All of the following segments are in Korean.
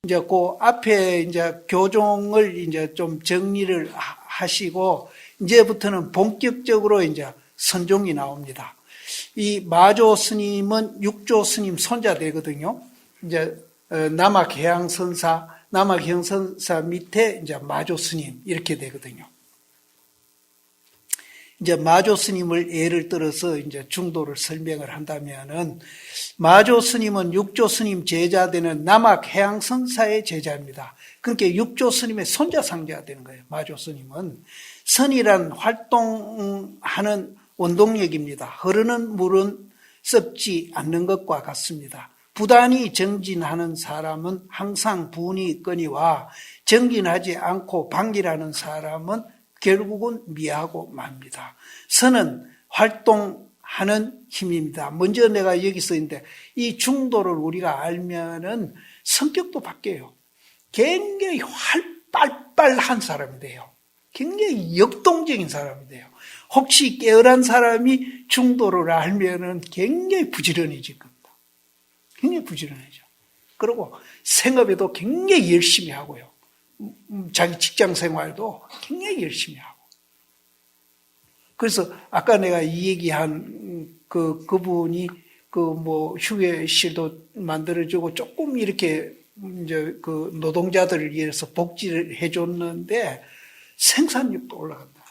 이제 그 앞에 이제 교종을 이제 좀 정리를 하시고 이제부터는 본격적으로 이제 선종이 나옵니다. 이 마조 스님은 육조 스님 손자 되거든요. 이제 남학해양선사 밑에 이제 마조 스님 이렇게 되거든요. 이제 마조 스님을 예를 들어서 이제 중도를 설명을 한다면은 마조 스님은 육조 스님 제자 되는 남학해양선사의 제자입니다. 그러니까 육조 스님의 손자 상제가 되는 거예요. 마조 스님은 선이란 활동하는 원동력입니다. 흐르는 물은 썩지 않는 것과 같습니다. 부단히 정진하는 사람은 항상 분이 있거니와 정진하지 않고 방기라는 사람은 결국은 미하고 맙니다. 선은 활동하는 힘입니다. 먼저 내가 여기서 있는데 이 중도를 우리가 알면은 성격도 바뀌어요. 굉장히 활발한 사람이 돼요. 굉장히 역동적인 사람이 돼요. 혹시 깨어난 사람이 중도를 알면은 굉장히 부지런해질 겁니다. 굉장히 부지런해져. 그리고 생업에도 굉장히 열심히 하고요. 자기 직장 생활도 굉장히 열심히 하고. 그래서 아까 내가 이 얘기한 그분이 휴게실도 만들어주고 조금 이렇게 이제 그 노동자들을 위해서 복지를 해줬는데 생산력도 올라간다.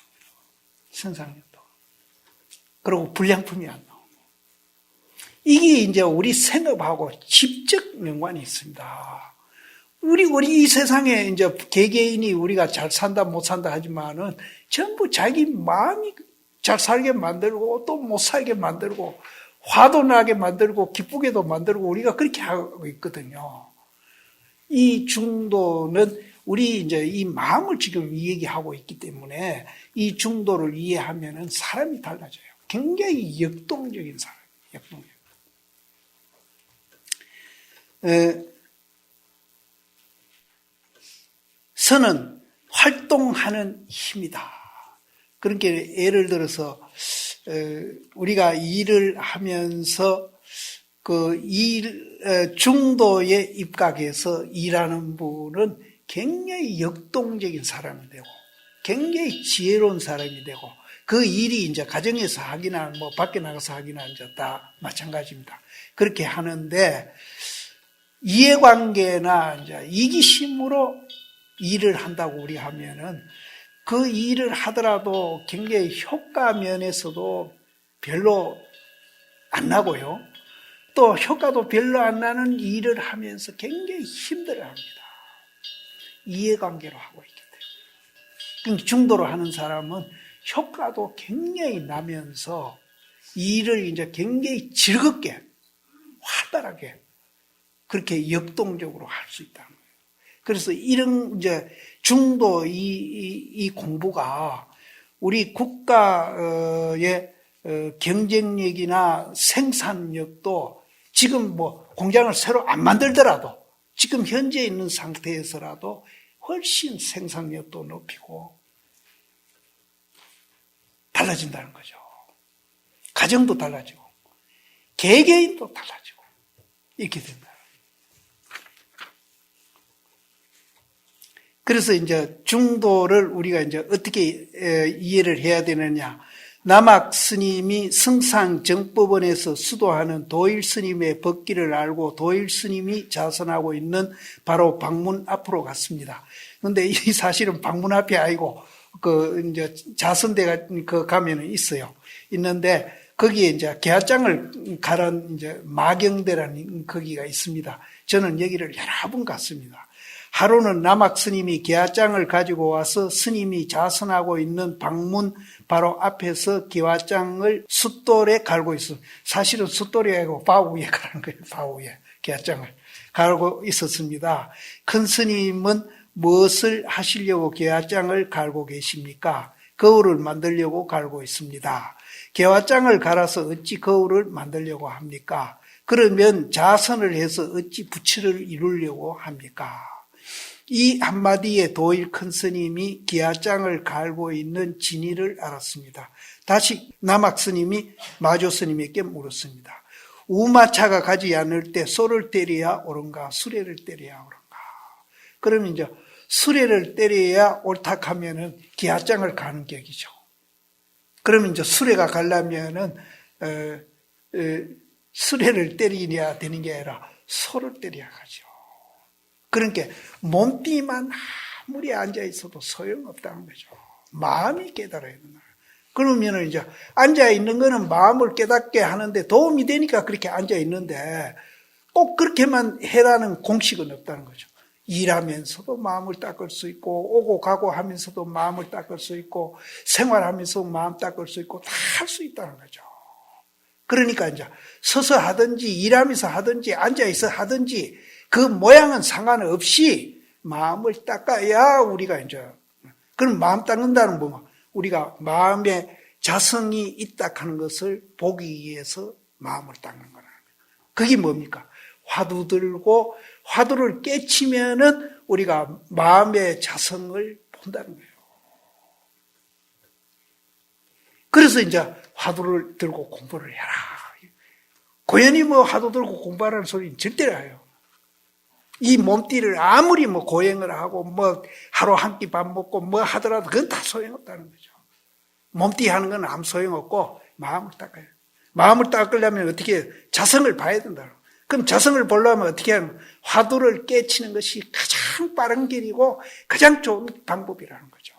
생산력도. 그리고 불량품이 안 나오고. 이게 이제 우리 생업하고 직접 연관이 있습니다. 우리 이 세상에 이제 개개인이 우리가 잘 산다 못 산다 하지만은 전부 자기 마음이 잘 살게 만들고 또 못 살게 만들고 화도 나게 만들고 기쁘게도 만들고 우리가 그렇게 하고 있거든요. 이 중도는 우리 이제 이 마음을 지금 얘기하고 있기 때문에 이 중도를 이해하면은 사람이 달라져요. 굉장히 역동적인 사람이에요. 역동적. 선은 활동하는 힘이다. 그러니까 예를 들어서 우리가 일을 하면서 중도에 입각해서 일하는 분은 굉장히 역동적인 사람이 되고 굉장히 지혜로운 사람이 되고 그 일이 이제 가정에서 하기나 밖에 나가서 하기나 이제 다 마찬가지입니다. 그렇게 하는데 이해관계나 이제 이기심으로 일을 한다고 우리 하면은 그 일을 하더라도 굉장히 효과 면에서도 별로 안 나고요. 또 효과도 별로 안 나는 일을 하면서 굉장히 힘들어합니다. 이해관계로 하고 있기 때문에. 중도로 하는 사람은 효과도 굉장히 나면서 일을 이제 굉장히 즐겁게 활발하게 그렇게 역동적으로 할 수 있다는 거예요. 그래서 이런 이제 중도 이 공부가 우리 국가의 경쟁력이나 생산력도 지금 공장을 새로 안 만들더라도 지금 현재 있는 상태에서라도 훨씬 생산력도 높이고 달라진다는 거죠. 가정도 달라지고 개개인도 달라지고 이렇게 된다. 그래서 이제 중도를 우리가 이제 어떻게 이해를 해야 되느냐. 남학 스님이 승상정법원에서 수도하는 도일 스님의 법기를 알고 도일 스님이 자선하고 있는 바로 방문 앞으로 갔습니다. 그런데 이 사실은 방문 앞이 아니고 이제 자선대가 가면은 있어요. 있는데 거기에 이제 계화장을 가란 이제 마경대라는 거기가 있습니다. 저는 여기를 여러 번 갔습니다. 하루는 남학 스님이 계화장을 가지고 와서 스님이 자선하고 있는 방문 바로 앞에서 계화장을 숫돌에 갈고 있어. 사실은 숫돌이 아니고 바 위에 가는 거예요. 바 위에 계화장을 갈고 있었습니다. 큰 스님은 무엇을 하시려고 계화장을 갈고 계십니까? 거울을 만들려고 갈고 있습니다. 계화장을 갈아서 어찌 거울을 만들려고 합니까? 그러면 자선을 해서 어찌 부처를 이루려고 합니까? 이 한마디에 도일 큰 스님이 계화장을 갈고 있는 진의를 알았습니다. 다시 남학 스님이 마조 스님에게 물었습니다. 우마차가 가지 않을 때 소를 때려야 옳은가 수레를 때려야 옳은가? 그러면 이제 수레를 때려야 옳다 하면은 기아장을 가는 격이죠. 그러면 이제 수레가 가려면은 수레를 때리냐 되는 게 아니라 소를 때려야 가죠. 그러니까 몸띠만 아무리 앉아 있어도 소용없다는 거죠. 마음이 깨달아야 된다. 그러면은 이제 앉아 있는 거는 마음을 깨닫게 하는데 도움이 되니까 그렇게 앉아 있는데 꼭 그렇게만 해라는 공식은 없다는 거죠. 일하면서도 마음을 닦을 수 있고 오고 가고 하면서도 마음을 닦을 수 있고 생활하면서 마음 닦을 수 있고 다 할 수 있다는 거죠. 그러니까 이제 서서 하든지 일하면서 하든지 앉아있어 하든지 그 모양은 상관없이 마음을 닦아야 우리가 이제 그럼 마음 닦는다는 건 우리가 마음에 자성이 있다 하는 것을 보기 위해서 마음을 닦는 거라는 거예요. 그게 뭡니까? 화두 들고 화두를 깨치면은 우리가 마음의 자성을 본다는 거예요. 그래서 이제 화두를 들고 공부를 해라. 고연히 뭐 화두 들고 공부하라는 소리는 절대로 해요. 이 몸띠를 아무리 뭐 고행을 하고 뭐 하루 한 끼 밥 먹고 뭐 하더라도 그건 다 소용없다는 거죠. 몸띠 하는 건 아무 소용없고 마음을 닦아요. 마음을 닦으려면 어떻게 자성을 봐야 된다. 그럼 자성을 보려면 어떻게 하면 화두를 깨치는 것이 가장 빠른 길이고 가장 좋은 방법이라는 거죠.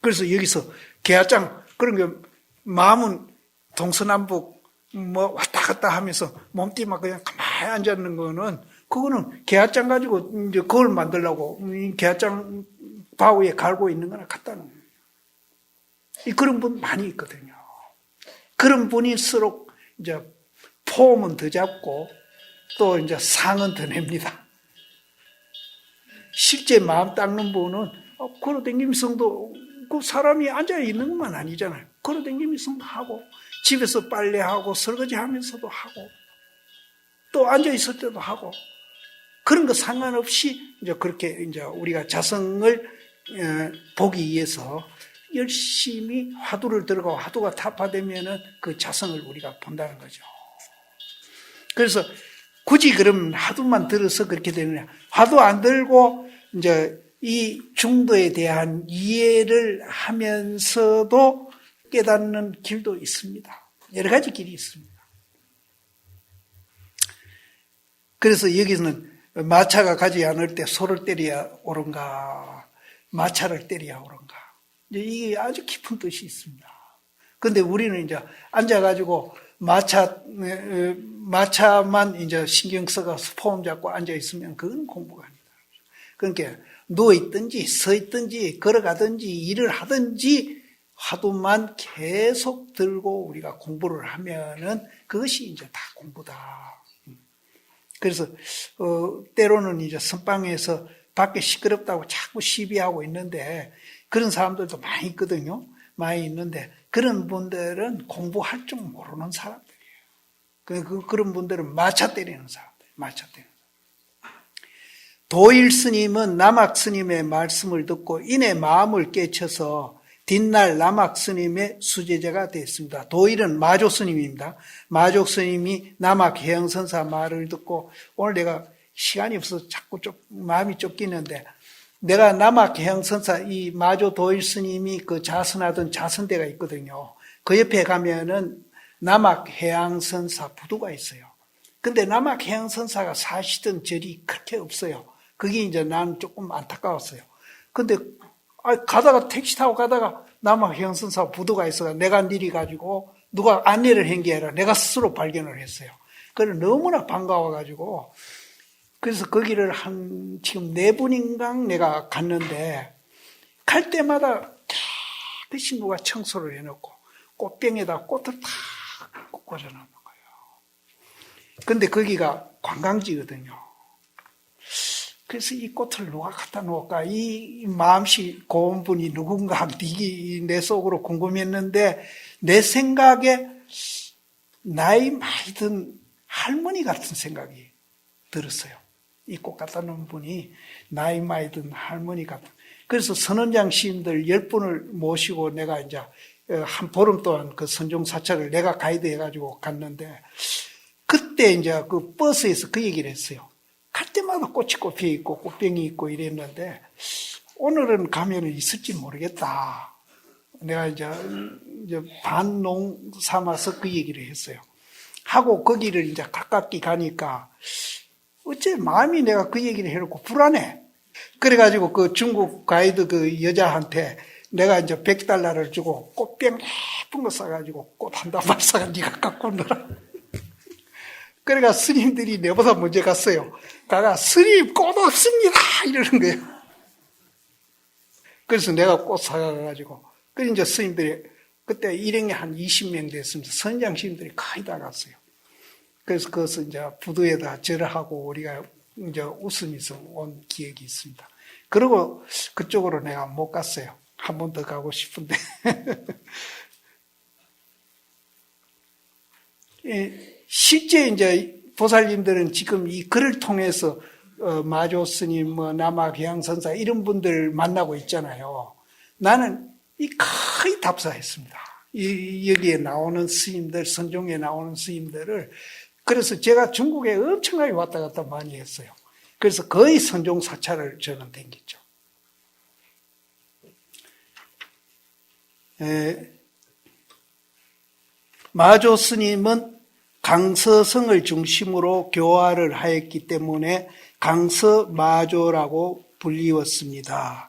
그래서 여기서 개화장 그런 게 마음은 동서남북 뭐 왔다 갔다 하면서 몸띠만 그냥 가만히 앉아 있는 거는 그거는 개화장 가지고 이제 그걸 만들려고 개화장 바위에 갈고 있는 거나 같다는 거예요. 그런 분 많이 있거든요. 그런 분일수록 이제 폼은 더 잡고 또 이제 상은 더 냅니다. 실제 마음 닦는 분은 걸어다니면서도 그 사람이 앉아 있는 것만 아니잖아요. 걸어다니면서도 하고 집에서 빨래하고 설거지하면서도 하고 또 앉아 있을 때도 하고 그런 거 상관없이 이제 그렇게 이제 우리가 자성을 보기 위해서 열심히 화두를 들고 화두가 타파되면은 그 자성을 우리가 본다는 거죠. 그래서 굳이 그럼 화두만 들어서 그렇게 되느냐? 화두 안 들고 이제 이 중도에 대한 이해를 하면서도 깨닫는 길도 있습니다. 여러 가지 길이 있습니다. 그래서 여기서는 마차가 가지 않을 때 소를 때려야 옳은가, 마차를 때려야 옳은가. 이게 아주 깊은 뜻이 있습니다. 근데 우리는 이제 앉아가지고 마차만 이제 신경 써가서 폼 잡고 앉아있으면 그건 공부가 아니다. 그러니까 누워있든지 서있든지 걸어가든지 일을 하든지 화두만 계속 들고 우리가 공부를 하면은 그것이 이제 다 공부다. 그래서 때로는 이제 선방에서 밖에 시끄럽다고 자꾸 시비하고 있는데 그런 사람들도 많이 있거든요. 많이 있는데 그런 분들은 공부할 줄 모르는 사람들이에요. 그런 분들은 마차 때리는 사람들, 마차 때리는 사람들. 도일 스님은 남학 스님의 말씀을 듣고 이내 마음을 깨쳐서 뒷날 남학 스님의 수제자가 됐습니다. 도일은 마조 스님입니다. 마조 스님이 남학 해영선사 말을 듣고 오늘 내가 시간이 없어서 자꾸 마음이 쫓기는데 내가 남학 해영선사 이 마조 도일 스님이 그 자선하던 자선대가 있거든요. 그 옆에 가면은 남학 해양선사 부두가 있어요. 근데 남학 해양선사가 사시던 절이 그렇게 없어요. 그게 이제 난 조금 안타까웠어요. 근데 가다가 택시 타고 가다가 남학 해양선사 부두가 있어서 내가 내려가지고 누가 안내를 한 게 아니라 내가 스스로 발견을 했어요. 그래서 너무나 반가워가지고 그래서 거기를 지금 4분인가 내가 갔는데 갈 때마다 그 친구가 청소를 해놓고 꽃병에다 꽃을 탁 꽂아놓는 거예요. 근데 거기가 관광지거든요. 그래서 이 꽃을 누가 갖다 놓을까? 이 마음씨 고운 분이 누군가 내 속으로 궁금했는데 내 생각에 나이 많이 든 할머니 같은 생각이 들었어요. 이 꽃 갖다 놓은 분이 나이 많이 든 할머니 같은. 그래서 선원장 시인들 10분을 모시고 내가 이제 한 보름 동안 그 선종사찰을 내가 가이드 해가지고 갔는데 그때 이제 그 버스에서 그 얘기를 했어요. 가장 때마다 꽃이 꽃 있고 꽃병이 있고 이랬는데 오늘은 가면은 있을지 모르겠다. 내가 이제 반농 삼아서 그 얘기를 했어요. 하고 거기를 이제 가깝게 가니까 어째 마음이 내가 그 얘기를 해놓고 불안해. 그래가지고 그 중국 가이드 그 여자한테 내가 이제 $100를 주고 꽃병 예쁜 거 싸가지고 꽃 한 단만 싸가 네가 갖고 놀아. 그러니까 스님들이 내보다 먼저 갔어요. 가가 스님 꽃 없습니다 이러는 거예요. 그래서 내가 꽃 사가가지고 그래 이제 스님들이 그때 일행이 한 20명 됐습니다. 선장 스님들이 거의 다 갔어요. 그래서 그것을 이제 부두에다 절하고 우리가 이제 웃으면서 온 기억이 있습니다. 그리고 그쪽으로 내가 못 갔어요. 한 번 더 가고 싶은데. 실제 이제 보살님들은 지금 이 글을 통해서 마조 스님, 남아 계양선사 이런 분들 만나고 있잖아요. 나는 거의 답사했습니다. 여기에 나오는 스님들, 선종에 나오는 스님들을 그래서 제가 중국에 엄청나게 왔다 갔다 많이 했어요. 그래서 거의 선종 사찰을 저는 댕겼죠. 마조 스님은 강서성을 중심으로 교화를 하였기 때문에 강서마조라고 불리웠습니다.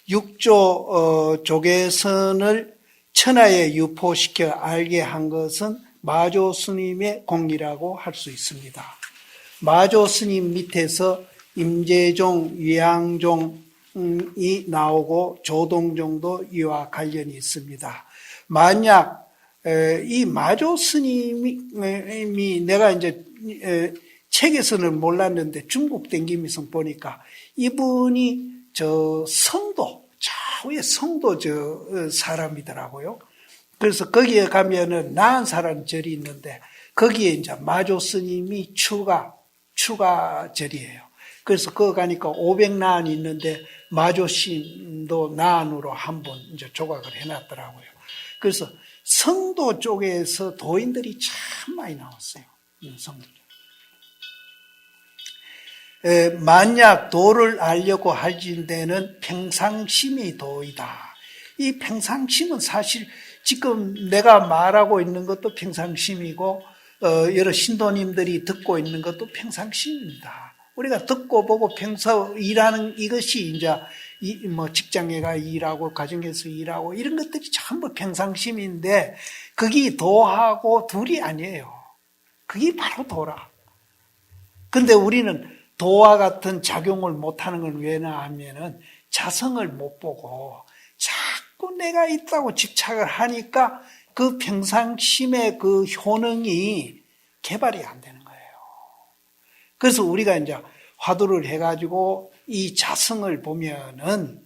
6조 조계선을 천하에 유포시켜 알게 한 것은 마조 스님의 공이라고 할 수 있습니다. 마조 스님 밑에서 임재종, 위양종이 나오고 조동종도 이와 관련이 있습니다. 만약 이 마조 스님이 내가 이제 책에서는 몰랐는데 중국 댕기면서 보니까 이분이 저 성도, 좌우의 성도 사람이더라고요. 그래서 거기에 가면은 나은 사람 절이 있는데 거기에 이제 마조 스님이 추가 절이에요. 그래서 그거 가니까 500나안이 있는데 마조 스님도 나안으로 한 번 이제 조각을 해놨더라고요. 그래서 성도 쪽에서 도인들이 참 많이 나왔어요. 성도. 만약 도를 알려고 할진대는 평상심이 도이다. 이 평상심은 사실 지금 내가 말하고 있는 것도 평상심이고 여러 신도님들이 듣고 있는 것도 평상심입니다. 우리가 듣고 보고 평소 일하는 이것이 이제 직장에 가 일하고 가정에서 일하고 이런 것들이 전부 평상심인데 그게 도하고 둘이 아니에요. 그게 바로 도라. 근데 우리는 도와 같은 작용을 못하는 건 왜냐 하면은 자성을 못 보고 자꾸 내가 있다고 집착을 하니까 그 평상심의 그 효능이 개발이 안 되는 거예요. 그래서 우리가 이제 화두를 해가지고 이 자성을 보면은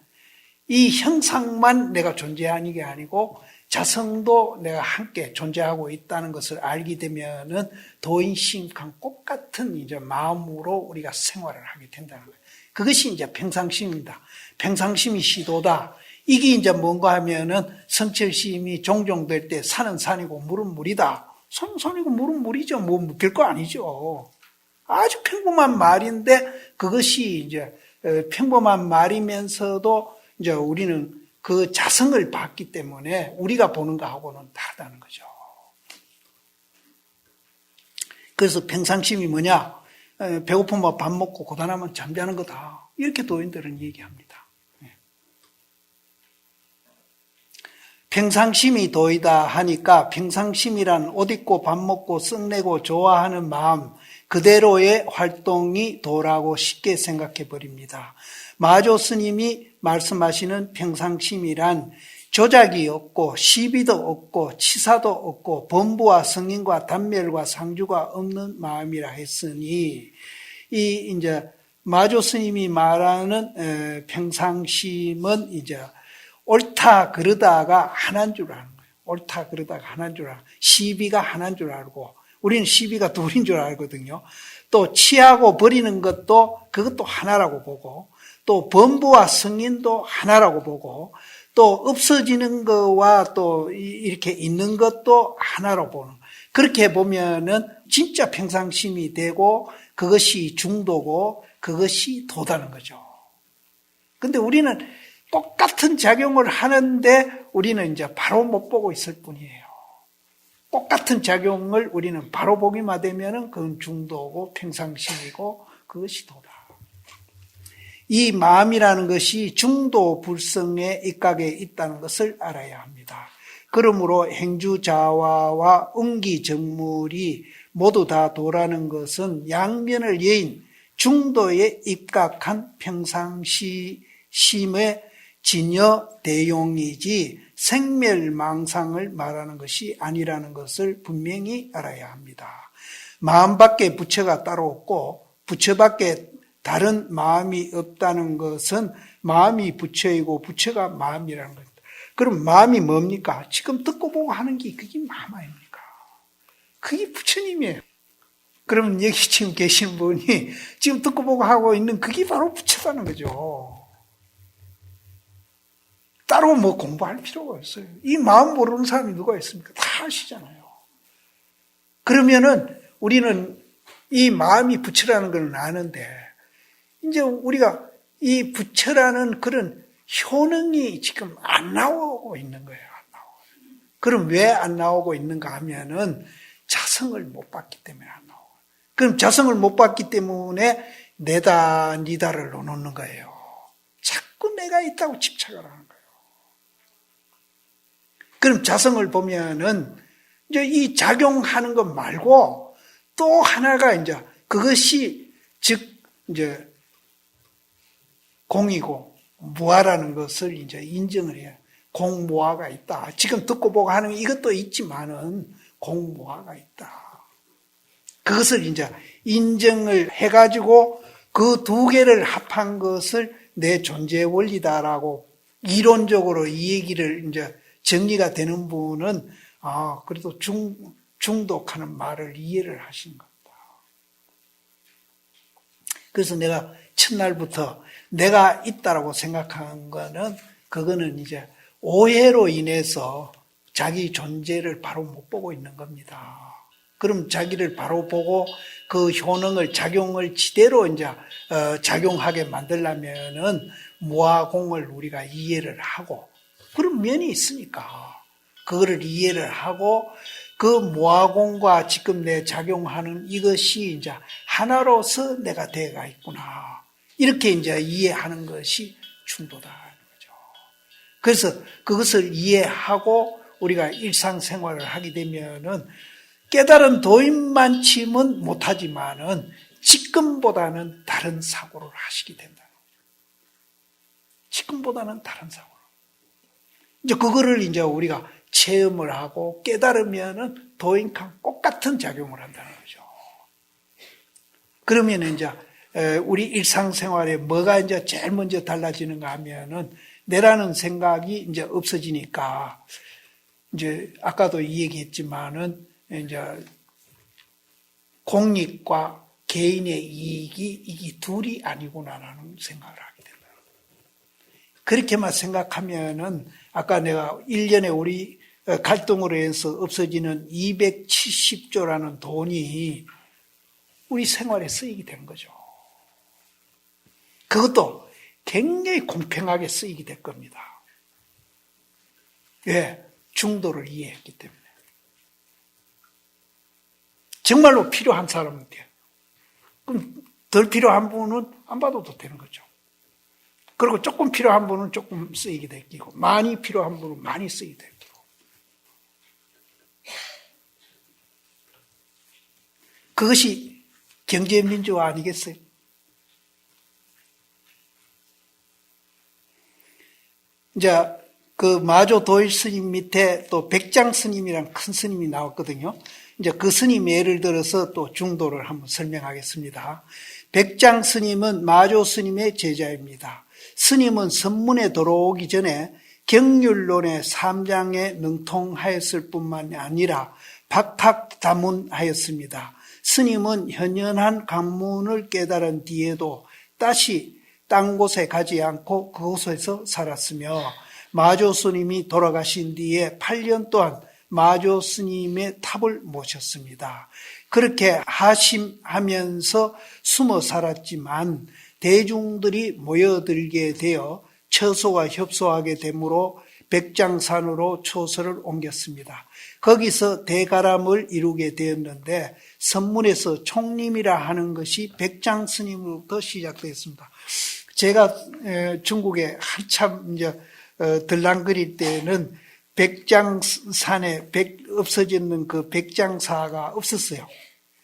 이 형상만 내가 존재하는 게 아니고 자성도 내가 함께 존재하고 있다는 것을 알게 되면은 도인심강 꽃 같은 이제 마음으로 우리가 생활을 하게 된다는 거예요. 그것이 이제 평상심입니다. 평상심이 시도다. 이게 이제 뭔가 하면은 성철심이 종종될 때 산은 산이고 물은 물이다. 산은 산이고 물은 물이죠. 뭐 별거 아니죠. 아주 평범한 말인데 그것이 이제 평범한 말이면서도 이제 우리는 그 자성을 봤기 때문에 우리가 보는 거하고는 다르다는 거죠. 그래서 평상심이 뭐냐? 배고프면 밥 먹고 고단하면 잠자는 거다. 이렇게 도인들은 얘기합니다. 평상심이 도이다 하니까 평상심이란 옷 입고 밥 먹고 썩내고 좋아하는 마음 그대로의 활동이 도라고 쉽게 생각해 버립니다. 마조 스님이 말씀하시는 평상심이란 조작이 없고 시비도 없고 치사도 없고 범부와 성인과 단멸과 상주가 없는 마음이라 했으니 이 이제 마조 스님이 말하는 평상심은 이제 옳다 그러다가 하나인 줄 아는 거예요. 옳다 그러다가 하나인 줄 알고 시비가 하나인 줄 알고 우리는 시비가 둘인 줄 알거든요. 또 취하고 버리는 것도 그것도 하나라고 보고 또 범부와 성인도 하나라고 보고 또 없어지는 거와 또 이렇게 있는 것도 하나로 보는 그렇게 보면은 진짜 평상심이 되고 그것이 중도고 그것이 도다는 거죠. 근데 우리는 똑같은 작용을 하는데 우리는 이제 바로 못 보고 있을 뿐이에요. 똑같은 작용을 우리는 바로 보기만 되면은 그건 중도고 평상심이고 그것이 도다. 이 마음이라는 것이 중도 불성의 입각에 있다는 것을 알아야 합니다. 그러므로 행주자화와 응기정물이 모두 다 도라는 것은 양면을 여인 중도에 입각한 평상심의 진여 대용이지 생멸망상을 말하는 것이 아니라는 것을 분명히 알아야 합니다. 마음밖에 부처가 따로 없고 부처밖에 다른 마음이 없다는 것은 마음이 부처이고 부처가 마음이라는 겁니다. 그럼 마음이 뭡니까? 지금 듣고 보고 하는 게 그게 마음 아닙니까? 그게 부처님이에요. 그러면 여기 지금 계신 분이 지금 듣고 보고 하고 있는 그게 바로 부처라는 거죠. 따로 뭐 공부할 필요가 없어요. 이 마음 모르는 사람이 누가 있습니까? 다 아시잖아요. 그러면은 우리는 이 마음이 부처라는 걸 아는데 이제 우리가 이 부처라는 그런 효능이 지금 안 나오고 있는 거예요. 안 나오고. 그럼 왜 안 나오고 있는가 하면은 자성을 못 받기 때문에 안 나오고. 그럼 자성을 못 받기 때문에 내다 니다를 놓는 거예요. 자꾸 내가 있다고 집착을 하는 거예요. 그럼 자성을 보면은 이제 이 작용하는 것 말고 또 하나가 이제 그것이 즉 이제 공이고 무아라는 것을 이제 인정을 해요. 공무아가 있다. 지금 듣고 보고 하는 이것도 있지만은 공무아가 있다. 그것을 이제 인정을 해가지고 그 두 개를 합한 것을 내 존재 원리다라고 이론적으로 이 얘기를 이제 정리가 되는 분은 그래도 중독하는 말을 이해를 하신 겁니다. 그래서 내가 첫날부터 내가 있다라고 생각한 거는 그거는 이제 오해로 인해서 자기 존재를 바로 못 보고 있는 겁니다. 그럼 자기를 바로 보고 그 효능을 작용을 지대로 이제 작용하게 만들려면은 무아공을 우리가 이해를 하고 그런 면이 있으니까 그거를 이해를 하고 그 무아공과 지금 내 작용하는 이것이 이제 하나로서 내가 되어가 있구나. 이렇게 이제 이해하는 것이 중도다는 거죠. 그래서 그것을 이해하고 우리가 일상생활을 하게 되면은 깨달은 도인만 치면 못하지만은 지금보다는 다른 사고를 하시게 된다는 거죠. 지금보다는 다른 사고를. 이제 그거를 이제 우리가 체험을 하고 깨달으면은 도인과 똑같은 작용을 한다는 거죠. 그러면 이제 우리 일상생활에 뭐가 이제 제일 먼저 달라지는가 하면은 내라는 생각이 이제 없어지니까 이제 아까도 이 얘기했지만은 이제 공익과 개인의 이익이 이게 둘이 아니구나라는 생각을 하게 된다. 그렇게만 생각하면은 아까 내가 1년에 우리 갈등으로 해서 없어지는 270조라는 돈이 우리 생활에 쓰이게 되는 거죠. 그것도 굉장히 공평하게 쓰이게 될 겁니다. 왜? 중도를 이해했기 때문에. 정말로 필요한 사람은 돼요. 그럼 덜 필요한 분은 안 받아도 되는 거죠. 그리고 조금 필요한 분은 조금 쓰이게 되고 많이 필요한 분은 많이 쓰이게 되고 그것이 경제민주화 아니겠어요? 이제 그 마조 도일 스님 밑에 또 백장 스님이랑 큰 스님이 나왔거든요. 이제 그 스님 예를 들어서 또 중도를 한번 설명하겠습니다. 백장 스님은 마조 스님의 제자입니다. 스님은 선문에 들어오기 전에 경률론의 3장에 능통하였을 뿐만 아니라 박탁자문하였습니다. 스님은 현연한 강문을 깨달은 뒤에도 다시 딴 곳에 가지 않고 그곳에서 살았으며 마조 스님이 돌아가신 뒤에 8년 동안 마조 스님의 탑을 모셨습니다. 그렇게 하심하면서 숨어 살았지만 대중들이 모여들게 되어 처소가 협소하게 되므로 백장산으로 초소를 옮겼습니다. 거기서 대가람을 이루게 되었는데 선문에서 총림이라 하는 것이 백장스님으로부터 시작되었습니다. 제가 중국에 한참 이제 들랑거릴 때는 백장산에 없어지는 그 백장사가 없었어요.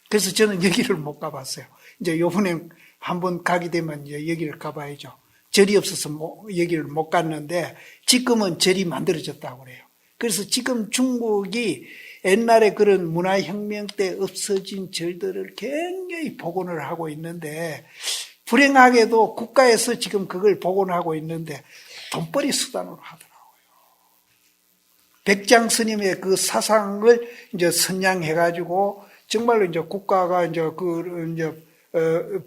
그래서 저는 여기를 못 가봤어요. 이제 요번에 한번 가게 되면 이제 여기를 가봐야죠. 절이 없어서 여기를 못 갔는데 지금은 절이 만들어졌다고 그래요. 그래서 지금 중국이 옛날에 그런 문화혁명 때 없어진 절들을 굉장히 복원을 하고 있는데 불행하게도 국가에서 지금 그걸 복원하고 있는데 돈벌이 수단으로 하더라고요. 백장 스님의 그 사상을 이제 선양해가지고 정말로 이제 국가가 이제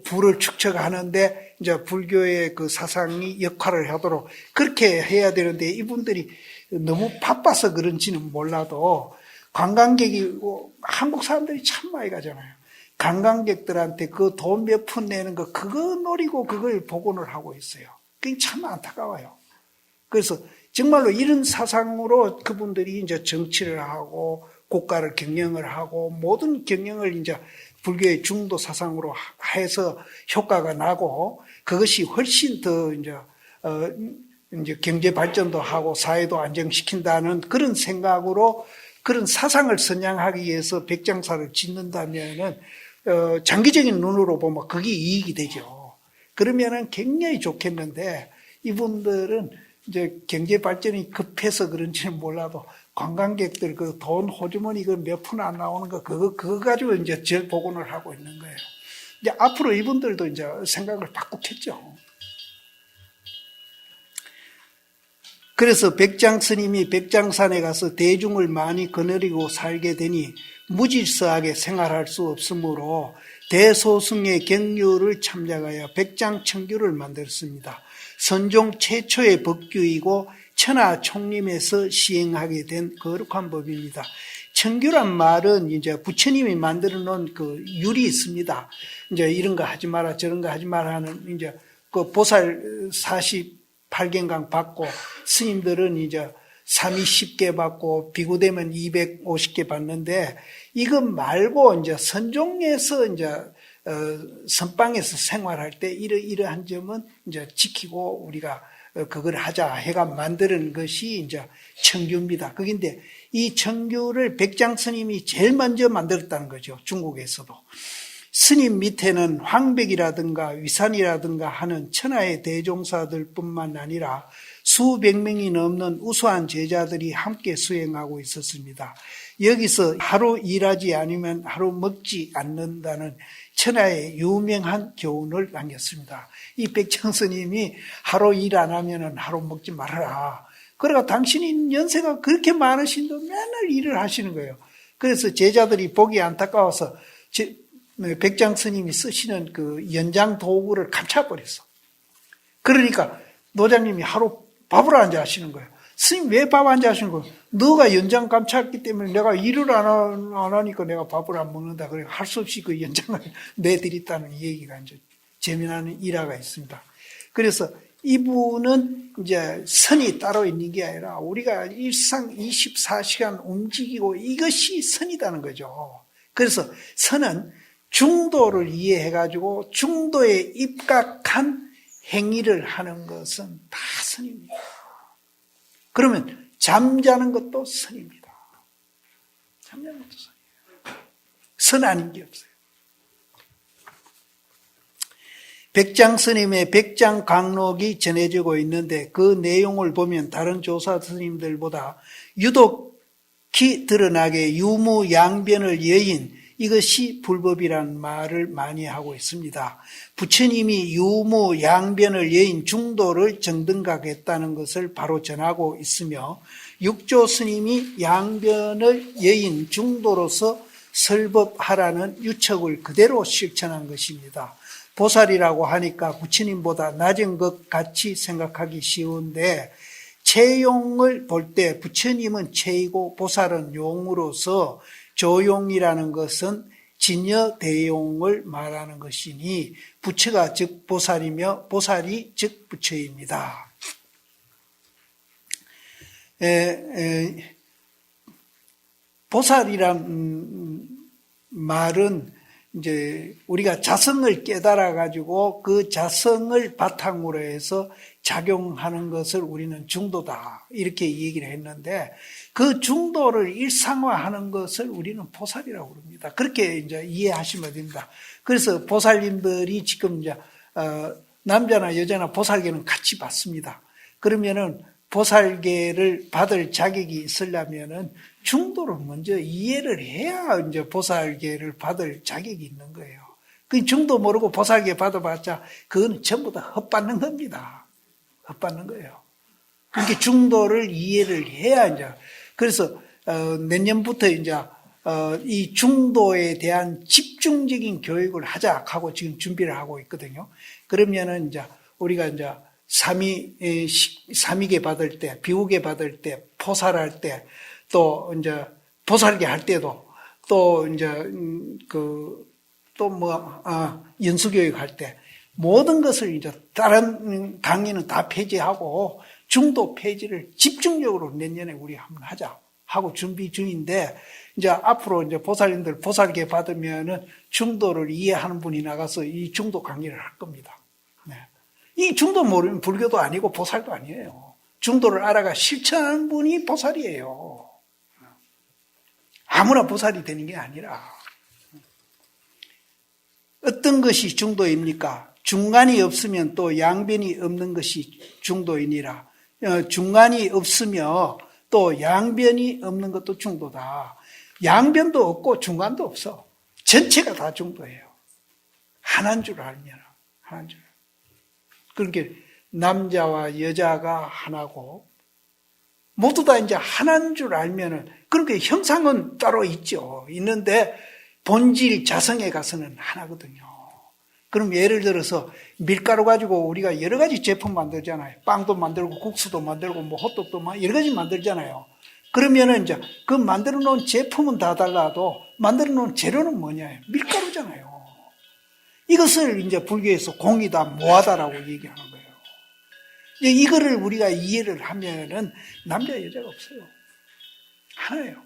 부를 축적하는데 이제 불교의 그 사상이 역할을 하도록 그렇게 해야 되는데 이분들이 너무 바빠서 그런지는 몰라도 관광객이 한국 사람들이 참 많이 가잖아요. 관광객들한테 그 돈 몇 푼 내는 거 그거 노리고 그걸 복원을 하고 있어요. 그게 참 안타까워요. 그래서 정말로 이런 사상으로 그분들이 이제 정치를 하고 국가를 경영을 하고 모든 경영을 이제 불교의 중도 사상으로 해서 효과가 나고 그것이 훨씬 더 이제 경제 발전도 하고 사회도 안정시킨다는 그런 생각으로 그런 사상을 선양하기 위해서 백장사를 짓는다면은 장기적인 눈으로 보면 그게 이익이 되죠. 그러면은 굉장히 좋겠는데 이분들은 이제 경제 발전이 급해서 그런지는 몰라도 관광객들 그 돈 호주머니 그 몇 푼 안 나오는 거 그거 가지고 이제 절 복원을 하고 있는 거예요. 이제 앞으로 이분들도 이제 생각을 바꾸겠죠. 그래서 백장 스님이 백장산에 가서 대중을 많이 거느리고 살게 되니 무질서하게 생활할 수 없으므로 대소승의 경류를 참작하여 백장청규를 만들었습니다. 선종 최초의 법규이고 천하 총림에서 시행하게 된 거룩한 법입니다. 청규란 말은 이제 부처님이 만들어 놓은 그 율이 있습니다. 이제 이런 거 하지 마라, 저런 거 하지 마라 하는 이제 그 보살 48gen강 받고 스님들은 이제 320개 받고 비구되면 250개 받는데 이것 말고 이제 선종에서 이제 선방에서 생활할 때 이러한 점은 이제 지키고 우리가 그걸 하자 해가 만드는 것이 이제 청규입니다. 그런데 이 청규를 백장 스님이 제일 먼저 만들었다는 거죠. 중국에서도. 스님 밑에는 황백이라든가 위산이라든가 하는 천하의 대종사들 뿐만 아니라 수백 명이 넘는 우수한 제자들이 함께 수행하고 있었습니다. 여기서 하루 일하지 않으면 하루 먹지 않는다는 천하의 유명한 교훈을 남겼습니다. 이 백장 스님이 하루 일 안 하면 하루 먹지 말아라. 그러니까 당신이 연세가 그렇게 많으신데 맨날 일을 하시는 거예요. 그래서 제자들이 보기 안타까워서 백장 스님이 쓰시는 그 연장 도구를 감춰버렸어. 그러니까 노장님이 하루 밥을 안 하시는 거예요. 스님 왜 밥 안 하시는 거예요? 너가 연장 감췄기 때문에 내가 일을 안 하니까 내가 밥을 안 먹는다. 그래 할 수 없이 그 연장을 내드렸다는 얘기가 이제 재미나는 일화가 있습니다. 그래서 이분은 이제 선이 따로 있는 게 아니라 우리가 일상 24시간 움직이고 이것이 선이라는 거죠. 그래서 선은 중도를 이해해가지고 중도에 입각한 행위를 하는 것은 다 선입니다. 그러면 잠자는 것도 선입니다. 잠자는 것도 선이에요. 선 아닌 게 없어요. 백장 스님의 백장 강록이 전해지고 있는데 그 내용을 보면 다른 조사 스님들보다 유독히 드러나게 유무양변을 여인 이것이 불법이라는 말을 많이 하고 있습니다. 부처님이 유무양변을 여인 중도를 정등각했다는 것을 바로 전하고 있으며 육조 스님이 양변을 여인 중도로서 설법하라는 유척을 그대로 실천한 것입니다. 보살이라고 하니까 부처님보다 낮은 것 같이 생각하기 쉬운데 체용을 볼 때 부처님은 체이고 보살은 용으로서 조용이라는 것은 진여 대용을 말하는 것이니 부처가 즉 보살이며 보살이 즉 부처입니다. 보살이란 말은 이제 우리가 자성을 깨달아 가지고 그 자성을 바탕으로 해서 작용하는 것을 우리는 중도다 이렇게 얘기를 했는데 그 중도를 일상화하는 것을 우리는 보살이라고 그럽니다. 그렇게 이제 이해하시면 됩니다. 그래서 보살님들이 지금 이제 남자나 여자나 보살계는 같이 받습니다. 그러면은 보살계를 받을 자격이 있으려면은 중도를 먼저 이해를 해야 이제 보살계를 받을 자격이 있는 거예요. 그 중도 모르고 보살계 받아봤자 그거는 전부 다 헛받는 겁니다. 헛받는 거예요. 그러니까 중도를 이해를 해야 이제 그래서 내년부터 이제 이 중도에 대한 집중적인 교육을 하자 하고 지금 준비를 하고 있거든요. 그러면은 이제 우리가 이제 삼위계 받을 때, 비우계 받을 때, 포살할 때, 또 이제 보살계 할 때도, 또 이제 연수교육 할 때 모든 것을 이제 다른 강의는 다 폐지하고 중도 폐지를 집중적으로 내년에 우리 한번 하자 하고 준비 중인데 이제 앞으로 이제 보살님들 보살계 받으면은 중도를 이해하는 분이 나가서 이 중도 강의를 할 겁니다. 네. 이 중도 모르면 불교도 아니고 보살도 아니에요. 중도를 알아가 실천하는 분이 보살이에요. 아무나 보살이 되는 게 아니라 어떤 것이 중도입니까? 중간이 없으면 또 양변이 없는 것이 중도이니라. 중간이 없으며 또 양변이 없는 것도 중도다. 양변도 없고 중간도 없어. 전체가 다 중도예요. 하나인 줄 알면 하나인 줄. 그렇게 남자와 여자가 하나고 모두 다 이제 하나인 줄 알면은 그렇게 형상은 따로 있죠. 있는데 본질 자성에 가서는 하나거든요. 그럼 예를 들어서 밀가루 가지고 우리가 여러 가지 제품 만들잖아요. 빵도 만들고 국수도 만들고 뭐 호떡도 여러 가지 만들잖아요. 그러면은 이제 그 만들어 놓은 제품은 다 달라도 만들어 놓은 재료는 뭐냐? 밀가루잖아요. 이것을 이제 불교에서 공이다, 모하다라고 얘기하는 거예요. 이거를 우리가 이해를 하면은 남자, 여자가 없어요. 하나예요.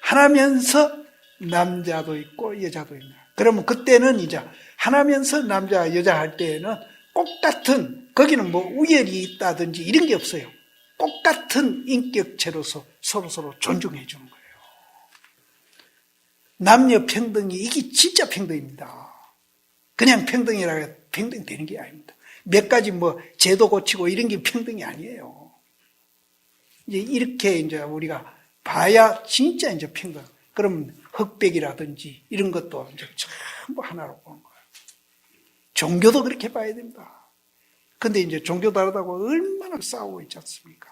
하나면서 남자도 있고 여자도 있는. 그러면 그때는 이제 하나면서 남자, 여자 할 때에는 똑같은, 거기는 뭐 우열이 있다든지 이런 게 없어요. 똑같은 인격체로서 서로서로 존중해 주는 거예요. 남녀 평등이 이게 진짜 평등입니다. 그냥 평등이라고 해서 평등되는 게 아닙니다. 몇 가지 뭐 제도 고치고 이런 게 평등이 아니에요. 이제 이렇게 이제 우리가 봐야 진짜 이제 평등. 그럼 흑백이라든지 이런 것도 이제 전부 하나로 보는 거예요. 종교도 그렇게 봐야 됩니다. 근데 이제 종교 다르다고 얼마나 싸우고 있지 않습니까?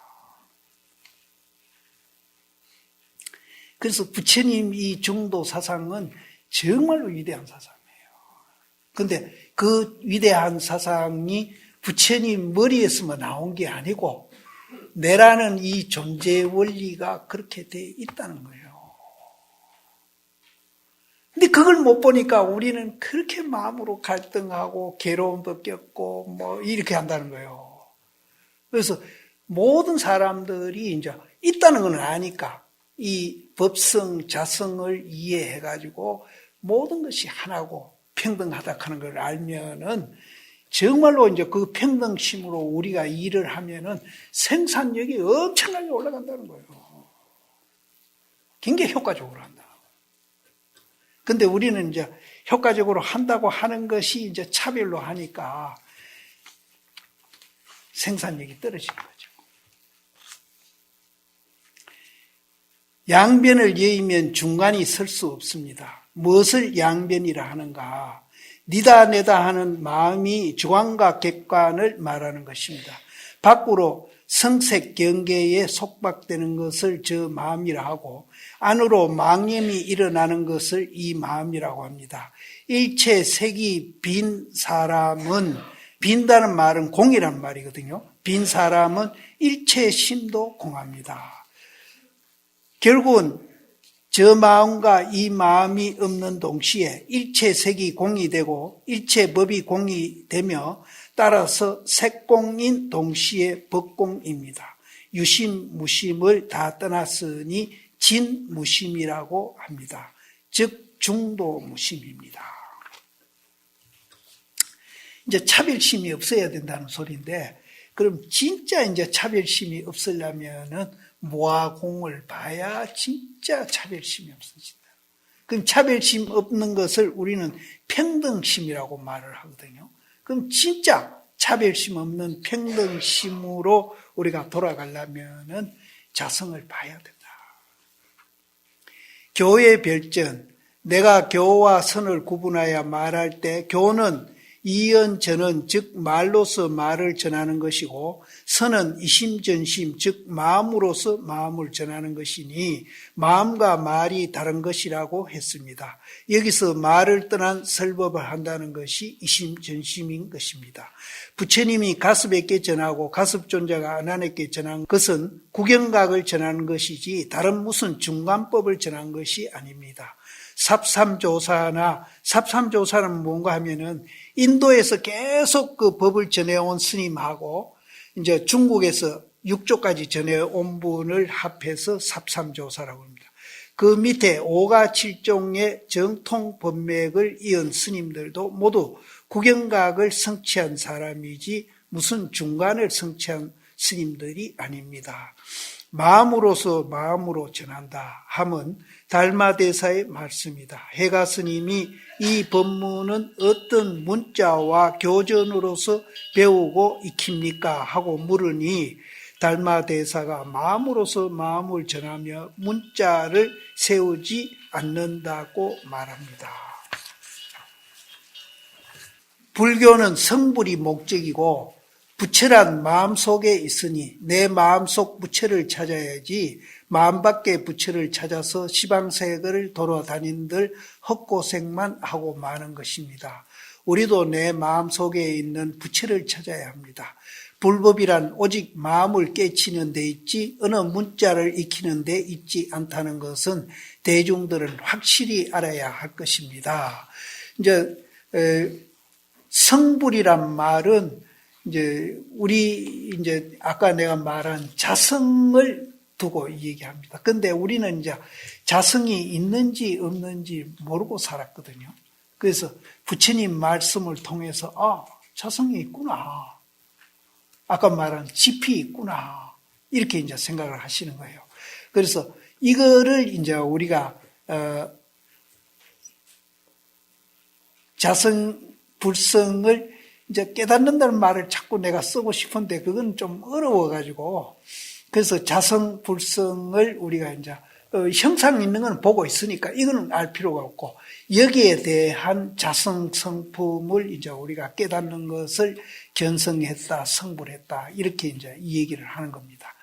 그래서 부처님 이 중도 사상은 정말로 위대한 사상이에요. 근데 그 위대한 사상이 부처님 머리에서만 나온 게 아니고 내라는 이 존재 원리가 그렇게 돼 있다는 거예요. 근데 그걸 못 보니까 우리는 그렇게 마음으로 갈등하고 괴로움도 겪고 뭐 이렇게 한다는 거예요. 그래서 모든 사람들이 이제 있다는 건 아니까 이 법성, 자성을 이해해가지고 모든 것이 하나고 평등하다 하는 걸 알면은 정말로 이제 그 평등심으로 우리가 일을 하면은 생산력이 엄청나게 올라간다는 거예요. 굉장히 효과적으로 한다. 근데 우리는 이제 효과적으로 한다고 하는 것이 이제 차별로 하니까 생산력이 떨어지는 거죠. 양변을 여의면 중간이 설 수 없습니다. 무엇을 양변이라 하는가? 니다 내다 하는 마음이 주관과 객관을 말하는 것입니다. 밖으로 성색 경계에 속박되는 것을 저 마음이라 하고 안으로 망념이 일어나는 것을 이 마음이라고 합니다. 일체 색이 빈 사람은 빈다는 말은 공이란 말이거든요. 빈 사람은 일체심도 공합니다. 결국은 저 마음과 이 마음이 없는 동시에 일체색이 공이 되고 일체법이 공이 되며 따라서 색공인 동시에 법공입니다. 유심, 무심을 다 떠났으니 진무심이라고 합니다. 즉 중도무심입니다. 이제 차별심이 없어야 된다는 소리인데, 그럼 진짜 이제 차별심이 없으려면은 모아공을 봐야 진짜 차별심이 없어진다. 그럼 차별심 없는 것을 우리는 평등심이라고 말을 하거든요. 그럼 진짜 차별심 없는 평등심으로 우리가 돌아가려면은 자성을 봐야 된다. 교의 별전, 내가 교와 선을 구분하여 말할 때 교는 이연 전언, 즉 말로서 말을 전하는 것이고 선은 이심전심, 즉 마음으로서 마음을 전하는 것이니 마음과 말이 다른 것이라고 했습니다. 여기서 말을 떠난 설법을 한다는 것이 이심전심인 것입니다. 부처님이 가습에게 전하고 가습존자가 아난에게 전한 것은 구경각을 전하는 것이지 다른 무슨 중간법을 전한 것이 아닙니다. 삽삼조사는 뭔가 하면은 인도에서 계속 그 법을 전해온 스님하고 이제 중국에서 육조까지 전해온 분을 합해서 삽삼조사라고 합니다. 그 밑에 5가 7종의 정통 법맥을 이은 스님들도 모두 구경각을 성취한 사람이지 무슨 중간을 성취한 스님들이 아닙니다. 마음으로서 마음으로 전한다 함은 달마대사의 말씀이다. 해가 스님이 이 법문은 어떤 문자와 교전으로서 배우고 익힙니까? 하고 물으니 달마대사가 마음으로서 마음을 전하며 문자를 세우지 않는다고 말합니다. 불교는 성불이 목적이고 부처란 마음속에 있으니 내 마음속 부처를 찾아야지 마음 밖에 부처를 찾아서 시방세계를 돌아다닌들 헛고생만 하고 마는 것입니다. 우리도 내 마음속에 있는 부처를 찾아야 합니다. 불법이란 오직 마음을 깨치는 데 있지 어느 문자를 익히는 데 있지 않다는 것은 대중들은 확실히 알아야 할 것입니다. 이제 성불이란 말은 이제 아까 내가 말한 자성을 두고 얘기합니다. 근데 우리는 이제 자성이 있는지 없는지 모르고 살았거든요. 그래서 부처님 말씀을 통해서 자성이 있구나. 아까 말한 지피 있구나. 이렇게 이제 생각을 하시는 거예요. 그래서 이거를 이제 우리가 자성 불성을 이제 깨닫는다는 말을 자꾸 내가 쓰고 싶은데 그건 좀 어려워가지고 그래서 자성 불성을 우리가 이제 형상 있는 건 보고 있으니까 이거는 알 필요가 없고 여기에 대한 자성 성품을 이제 우리가 깨닫는 것을 견성했다, 성불했다 이렇게 이제 이 얘기를 하는 겁니다.